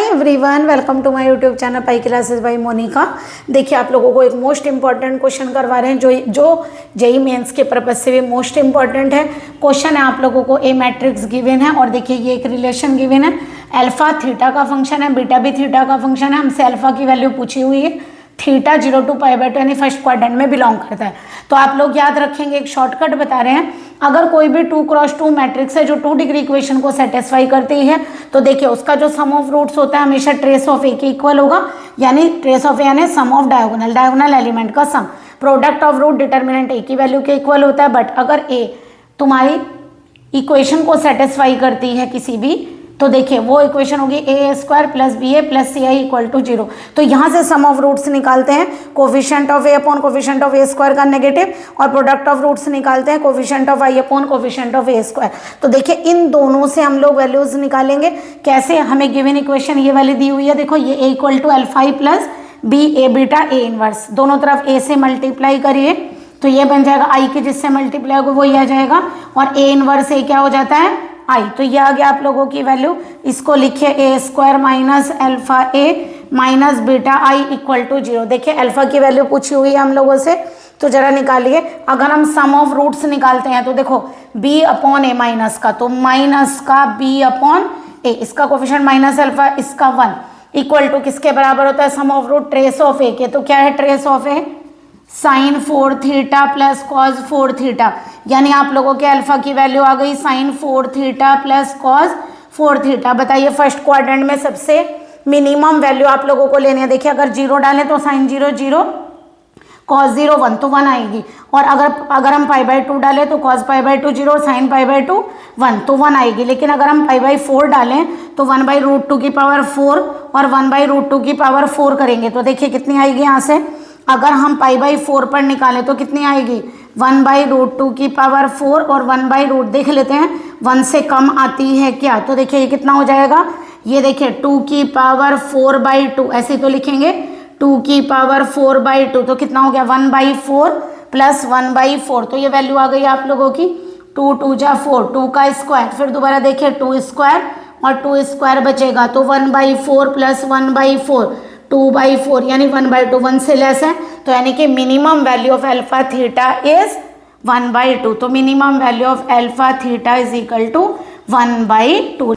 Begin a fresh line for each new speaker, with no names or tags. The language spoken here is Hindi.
Everyone, welcome to my YouTube channel pi classes by Monika. देखिए आप लोगों को एक मोस्ट इंपॉर्टेंट क्वेश्चन करवा रहे हैं जो जेई मेंस के पर्पज से भी मोस्ट इंपॉर्टेंट है। क्वेश्चन है आप लोगों को ए मैट्रिक्स गिवन है और देखिए ये एक रिलेशन गिवन है। अल्फा थीटा का फंक्शन है, बीटा भी थीटा का फंक्शन है। हमसे अल्फा की वैल्यू पूछी हुई है, थीटा 0 to π/2 यानी फर्स्ट क्वाड्रेंट में बिलोंग करता है। तो आप लोग याद रखेंगे, एक शॉर्टकट बता रहे हैं, अगर कोई भी 2x2 मैट्रिक्स है जो 2 डिग्री इक्वेशन को सेटिस्फाई करती है तो देखिए उसका जो सम ऑफ रूट्स होता है हमेशा ट्रेस ऑफ ए के इक्वल होगा, यानी ट्रेस ऑफ ए यानी सम ऑफ डायगोनल एलिमेंट का सम। प्रोडक्ट ऑफ रूट डिटर्मिनेंट ए की वैल्यू के इक्वल होता है, बट अगर ए तुम्हारी इक्वेशन को सेटिस्फाई करती है किसी भी, तो देखिए वो इक्वेशन होगी a² plus ba plus ci equal to 0। तो यहाँ से सम ऑफ रूट्स निकालते हैं, coefficient of a upon coefficient of a² का नेगेटिव, और प्रोडक्ट ऑफ रूट्स निकालते हैं coefficient of i upon coefficient of a²। तो देखिए इन दोनों से हम लोग वैल्यूज निकालेंगे। कैसे? हमें गिवन इक्वेशन ये वाली दी हुई है, देखो ये a equal to alpha i plus b a beta a inverse, दोनों तरफ a से मल्टीप्लाई करिए तो ये बन जाएगा i के जिससे मल्टीप्लाई होगा वो ये आ जाएगा, और a इनवर्स a क्या हो जाता है आई। तो ये आ गया आप लोगों की वैल्यू। इसको लिखिए a² minus alpha a minus beta i equal to 0। देखिए अल्फा की वैल्यू पूछी हुई है हम लोगों से, तो जरा निकालिए। अगर हम सम ऑफ रूट्स निकालते हैं तो देखो b अपॉन a माइनस का, तो माइनस का b अपॉन a, इसका कोफिशिएंट माइनस अल्फा, इसका 1 इक्वल टू किसके बराबर होता है? Sum of root trace of a के। तो क्या है trace of a? Sine 4 theta plus cos 4 theta, यानी आप लोगों के अल्फा की वैल्यू आ गई sine 4 theta plus cos 4 theta. बताइए फर्स्ट क्वाड्रेंट में सबसे मिनिमम वैल्यू आप लोगों को लेनी है। देखिए अगर 0 डालें तो साइन 0 0, कॉस 0 1, तो 1 आएगी, और अगर हम π/2 डालें तो कॉस π/2 0 और साइन π/2 1, तो 1 आएगी। लेकिन अगर हम π/4 डालें तो 1/√2 की पावर 4 और 1/√2 की पावर 4 करेंगे, तो देखिए कितनी आएगी यहाँ से। अगर हम π/4 पर निकालें तो कितनी आएगी? 1/√2 की पावर 4 और 1/√, देख लेते हैं 1 से कम आती है क्या, तो देखिए ये कितना हो जाएगा, ये देखिए 2 की पावर 4/2, ऐसे तो लिखेंगे 2 की पावर 4/2, तो कितना हो गया 1/4 प्लस 1/4। तो ये वैल्यू आ गई आप लोगों की 2 2 जा 4, 2 का स्क्वायर, फिर दोबारा देखिए 2 स्क्वायर और 2 स्क्वायर बचेगा, तो 1/4 प्लस 1/4 2/4 यानी 1/2, 1 से लेस है, तो यानी कि minimum value of alpha theta is 1/2। तो minimum value of alpha theta is equal to 1/2।